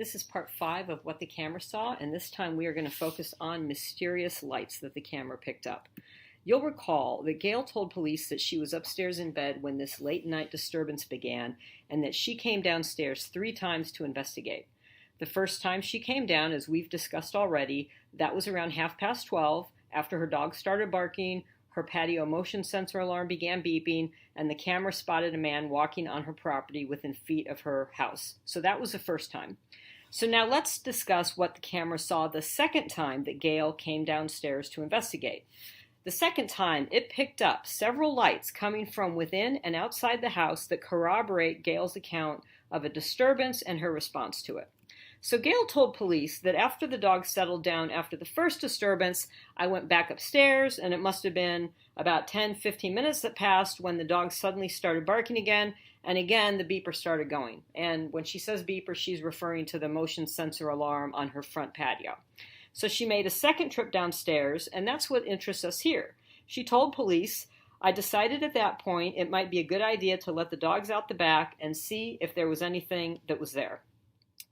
This is part 5 of What the Camera Saw, and this time we are going to focus on mysterious lights that the camera picked up. You'll recall that Gail told police that she was upstairs in bed when this late night disturbance began, and that she came downstairs 3 times to investigate. The first time she came down, as we've discussed already, that was around 12:30, after her dog started barking, her patio motion sensor alarm began beeping, and the camera spotted a man walking on her property within feet of her house. So that was the first time. So now let's discuss what the camera saw the second time that Gail came downstairs to investigate. The second time, it picked up several lights coming from within and outside the house that corroborate Gail's account of a disturbance and her response to it. So Gail told police that after the dog settled down after the first disturbance, I went back upstairs, and it must have been about 10-15 minutes that passed when the dog suddenly started barking again, and again the beeper started going. And when she says beeper, she's referring to the motion sensor alarm on her front patio. So she made a second trip downstairs, and that's what interests us here. She told police, I decided at that point it might be a good idea to let the dogs out the back and see if there was anything that was there.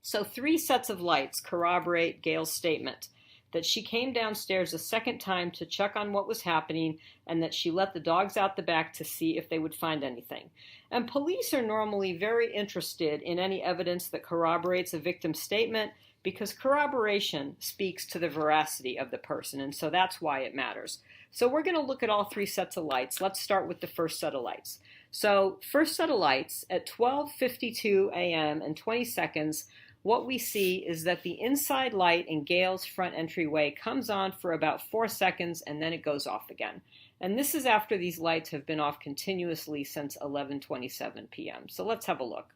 So 3 sets of lights corroborate Gail's statement that she came downstairs a second time to check on what was happening and that she let the dogs out the back to see if they would find anything. And police are normally very interested in any evidence that corroborates a victim's statement because corroboration speaks to the veracity of the person, and so that's why it matters. So we're going to look at all 3 sets of lights. Let's start with the first set of lights. So first set of lights at 12:52 a.m. and 20 seconds, what we see is that the inside light in Gail's front entryway comes on for about 4 seconds and then it goes off again. And this is after these lights have been off continuously since 11:27 p.m. So let's have a look.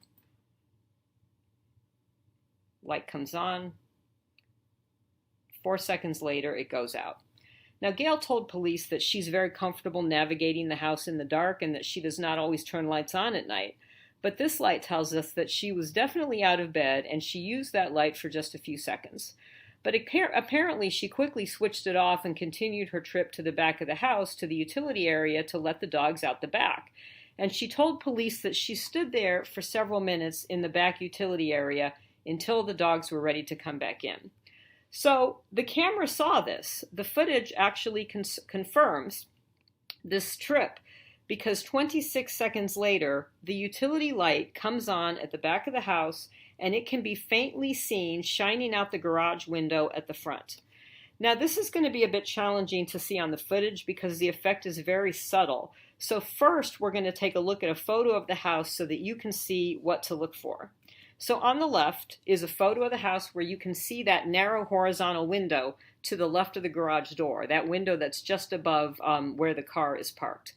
Light comes on. 4 seconds later, it goes out. Now, Gail told police that she's very comfortable navigating the house in the dark and that she does not always turn lights on at night. But this light tells us that she was definitely out of bed and she used that light for just a few seconds. But apparently she quickly switched it off and continued her trip to the back of the house to the utility area to let the dogs out the back. And she told police that she stood there for several minutes in the back utility area until the dogs were ready to come back in. So the camera saw this. The footage actually confirms this trip because 26 seconds later, the utility light comes on at the back of the house and it can be faintly seen shining out the garage window at the front. Now, this is going to be a bit challenging to see on the footage because the effect is very subtle. So first, we're going to take a look at a photo of the house so that you can see what to look for. So on the left is a photo of the house where you can see that narrow horizontal window to the left of the garage door, that window that's just above where the car is parked.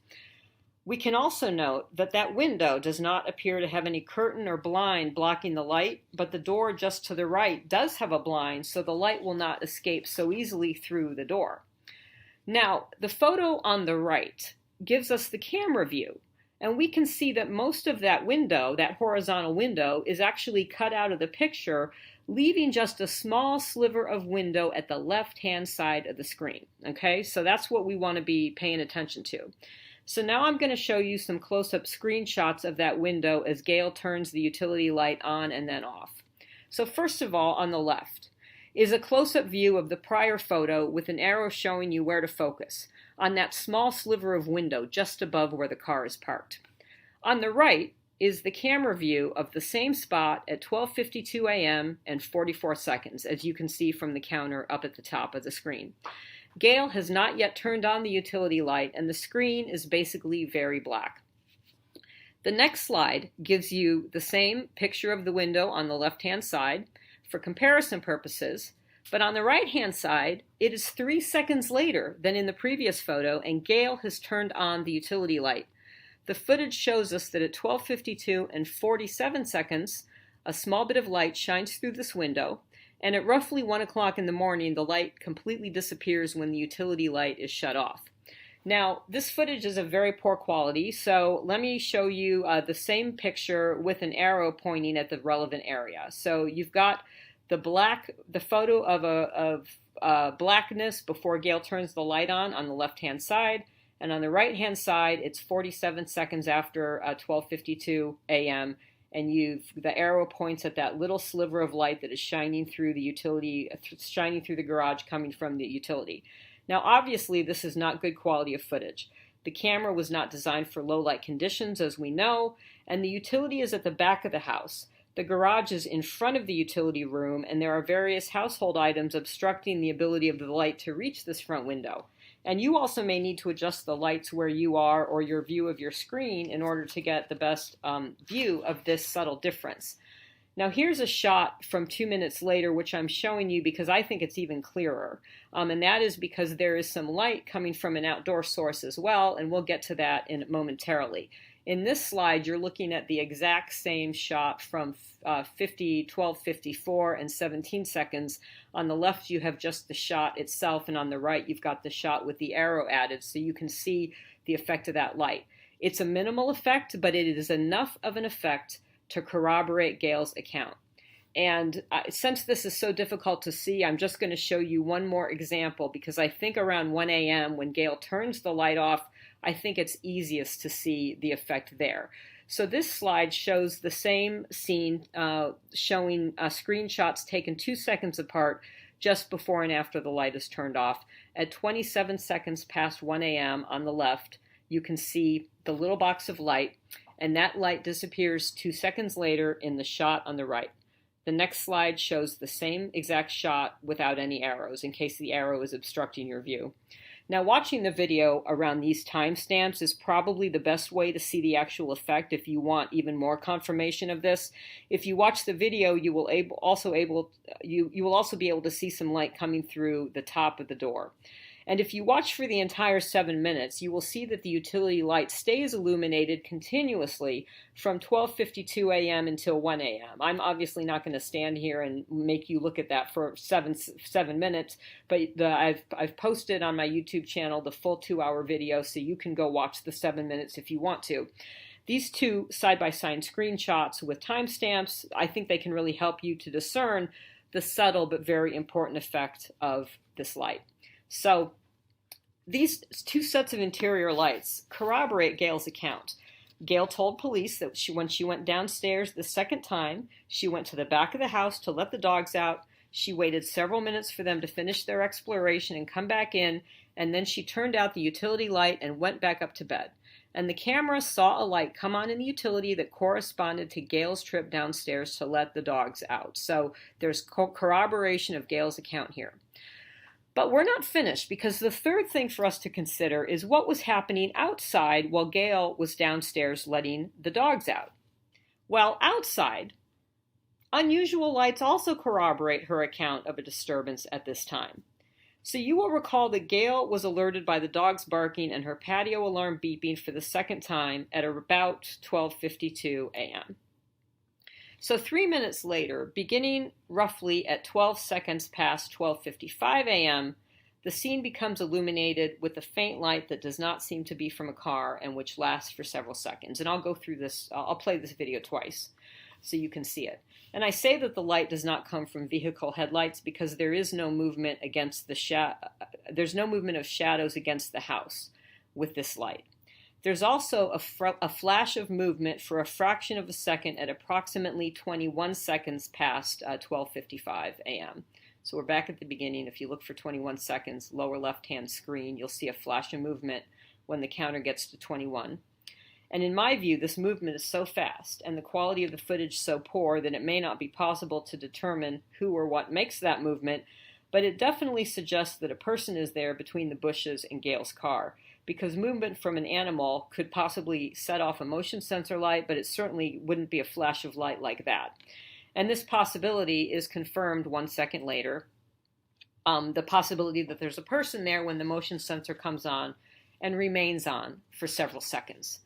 We can also note that that window does not appear to have any curtain or blind blocking the light, but the door just to the right does have a blind, so the light will not escape so easily through the door. Now, the photo on the right gives us the camera view. And we can see that most of that window, that horizontal window, is actually cut out of the picture, leaving just a small sliver of window at the left-hand side of the screen. Okay, so that's what we want to be paying attention to. So now I'm going to show you some close-up screenshots of that window as Gail turns the utility light on and then off. So first of all, on the left is a close-up view of the prior photo with an arrow showing you where to focus, on that small sliver of window just above where the car is parked. On the right is the camera view of the same spot at 12:52 a.m. and 44 seconds, as you can see from the counter up at the top of the screen. Gail has not yet turned on the utility light, and the screen is basically very black. The next slide gives you the same picture of the window on the left-hand side for comparison purposes, but on the right-hand side, it is 3 seconds later than in the previous photo, and Gail has turned on the utility light. The footage shows us that at 12:52 and 47 seconds, a small bit of light shines through this window, and at roughly 1 o'clock in the morning, the light completely disappears when the utility light is shut off. Now, this footage is of very poor quality, so let me show you the same picture with an arrow pointing at the relevant area. So you've got the photo of blackness before Gail turns the light on the left-hand side, and on the right-hand side, it's 47 seconds after 12:52 a.m., and the arrow points at that little sliver of light that is shining through the utility, shining through the garage coming from the utility. Now, obviously, this is not good quality of footage. The camera was not designed for low light conditions, as we know, and the utility is at the back of the house. The garage is in front of the utility room, and there are various household items obstructing the ability of the light to reach this front window. And you also may need to adjust the lights where you are or your view of your screen in order to get the best view of this subtle difference. Now here's a shot from 2 minutes later, which I'm showing you because I think it's even clearer. And that is because there is some light coming from an outdoor source as well, and we'll get to that momentarily. In this slide, you're looking at the exact same shot from 12:54 and 17 seconds. On the left, you have just the shot itself, and on the right, you've got the shot with the arrow added, so you can see the effect of that light. It's a minimal effect, but it is enough of an effect to corroborate Gail's account. And since this is so difficult to see, I'm just going to show you one more example, because I think around 1 a.m. when Gail turns the light off, I think it's easiest to see the effect there. So this slide shows the same scene, showing screenshots taken 2 seconds apart just before and after the light is turned off. At 27 seconds past 1 a.m. on the left, you can see the little box of light, and that light disappears 2 seconds later in the shot on the right. The next slide shows the same exact shot without any arrows, in case the arrow is obstructing your view. Now, watching the video around these timestamps is probably the best way to see the actual effect if you want even more confirmation of this. If you watch the video, you will also be able to see some light coming through the top of the door. And if you watch for the entire 7 minutes, you will see that the utility light stays illuminated continuously from 12:52 a.m. until 1 a.m. I'm obviously not going to stand here and make you look at that for seven minutes, but I've posted on my YouTube channel the full 2-hour video, so you can go watch the 7 minutes if you want to. These two side-by-side screenshots with timestamps, I think they can really help you to discern the subtle but very important effect of this light. So these two sets of interior lights corroborate Gail's account. Gail told police that when she went downstairs the second time, she went to the back of the house to let the dogs out. She waited several minutes for them to finish their exploration and come back in, and then she turned out the utility light and went back up to bed. And the camera saw a light come on in the utility that corresponded to Gail's trip downstairs to let the dogs out. So there's corroboration of Gail's account here. But we're not finished, because the third thing for us to consider is what was happening outside while Gail was downstairs letting the dogs out. Well, outside, unusual lights also corroborate her account of a disturbance at this time. So you will recall that Gail was alerted by the dogs barking and her patio alarm beeping for the second time at about 12:52 a.m. So 3 minutes later, beginning roughly at 12 seconds past 12:55 a.m., the scene becomes illuminated with a faint light that does not seem to be from a car and which lasts for several seconds. And I'll go through this, I'll play this video twice so you can see it. And I say that the light does not come from vehicle headlights because there is no movement against there's no movement of shadows against the house with this light. There's also a flash of movement for a fraction of a second at approximately 21 seconds past 12:55 a.m. So we're back at the beginning. If you look for 21 seconds, lower left-hand screen, you'll see a flash of movement when the counter gets to 21. And in my view, this movement is so fast and the quality of the footage so poor that it may not be possible to determine who or what makes that movement, but it definitely suggests that a person is there between the bushes and Gail's car, because movement from an animal could possibly set off a motion sensor light, but it certainly wouldn't be a flash of light like that. And this possibility is confirmed 1 second later. The possibility that there's a person there when the motion sensor comes on and remains on for several seconds.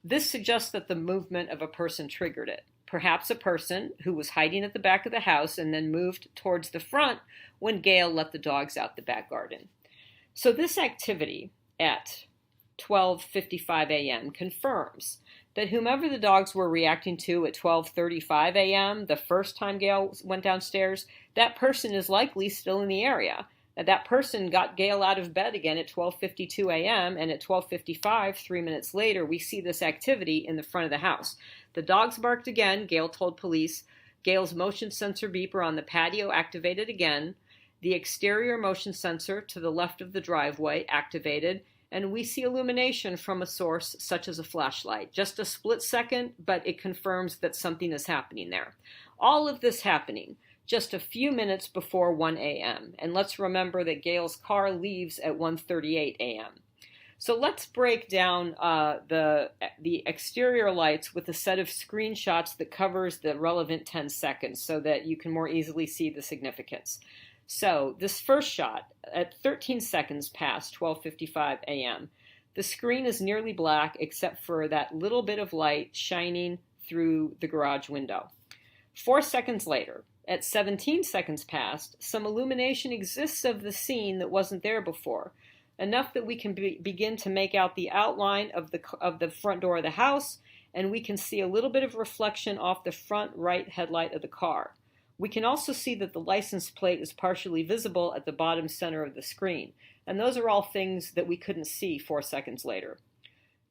This suggests that the movement of a person triggered it. Perhaps a person who was hiding at the back of the house and then moved towards the front when Gail let the dogs out the back garden. So this activity at 12:55 a.m. confirms that whomever the dogs were reacting to at 12:35 a.m., the first time Gail went downstairs, that person is likely still in the area. That person got Gail out of bed again at 12:52 a.m. and at 12:55, 3 minutes later, we see this activity in the front of the house. The dogs barked again, Gail told police. Gail's motion sensor beeper on the patio activated again. The exterior motion sensor to the left of the driveway activated, and we see illumination from a source such as a flashlight. Just a split second, but it confirms that something is happening there. All of this happening just a few minutes before 1 a.m. And let's remember that Gail's car leaves at 1:38 a.m. So let's break down the exterior lights with a set of screenshots that covers the relevant 10 seconds so that you can more easily see the significance. So this first shot, at 13 seconds past 12:55 a.m., the screen is nearly black except for that little bit of light shining through the garage window. 4 seconds later, at 17 seconds past, some illumination exists of the scene that wasn't there before, enough that we can begin to make out the outline of the front door of the house, and we can see a little bit of reflection off the front right headlight of the car. We can also see that the license plate is partially visible at the bottom center of the screen, and those are all things that we couldn't see 4 seconds later.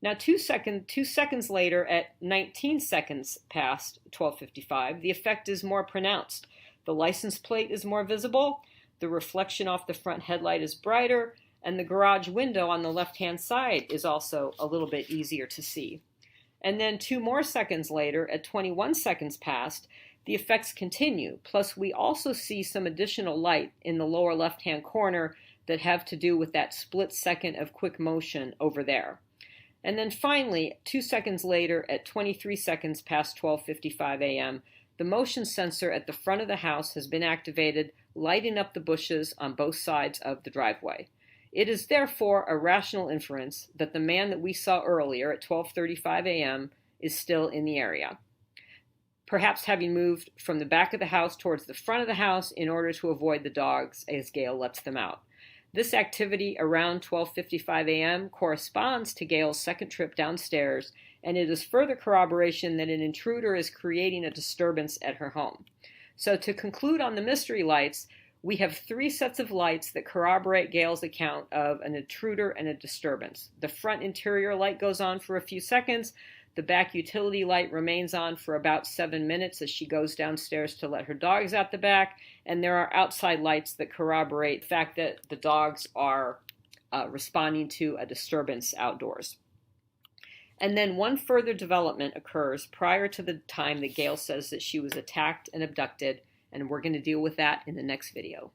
Now, 2 seconds later, at 19 seconds past 12:55, the effect is more pronounced. The license plate is more visible, the reflection off the front headlight is brighter, and the garage window on the left-hand side is also a little bit easier to see. And then 2 more seconds later, at 21 seconds past, the effects continue. Plus, we also see some additional light in the lower left-hand corner that have to do with that split second of quick motion over there. And then finally, 2 seconds later, at 23 seconds past 12:55 a.m., the motion sensor at the front of the house has been activated, lighting up the bushes on both sides of the driveway. It is therefore a rational inference that the man that we saw earlier at 12:35 a.m. is still in the area, perhaps having moved from the back of the house towards the front of the house in order to avoid the dogs as Gail lets them out. This activity around 12:55 a.m. corresponds to Gail's second trip downstairs, and it is further corroboration that an intruder is creating a disturbance at her home. So to conclude on the mystery lights, we have 3 sets of lights that corroborate Gail's account of an intruder and a disturbance. The front interior light goes on for a few seconds. The back utility light remains on for about 7 minutes as she goes downstairs to let her dogs out the back. And there are outside lights that corroborate the fact that the dogs are responding to a disturbance outdoors. And then one further development occurs prior to the time that Gail says that she was attacked and abducted, and we're going to deal with that in the next video.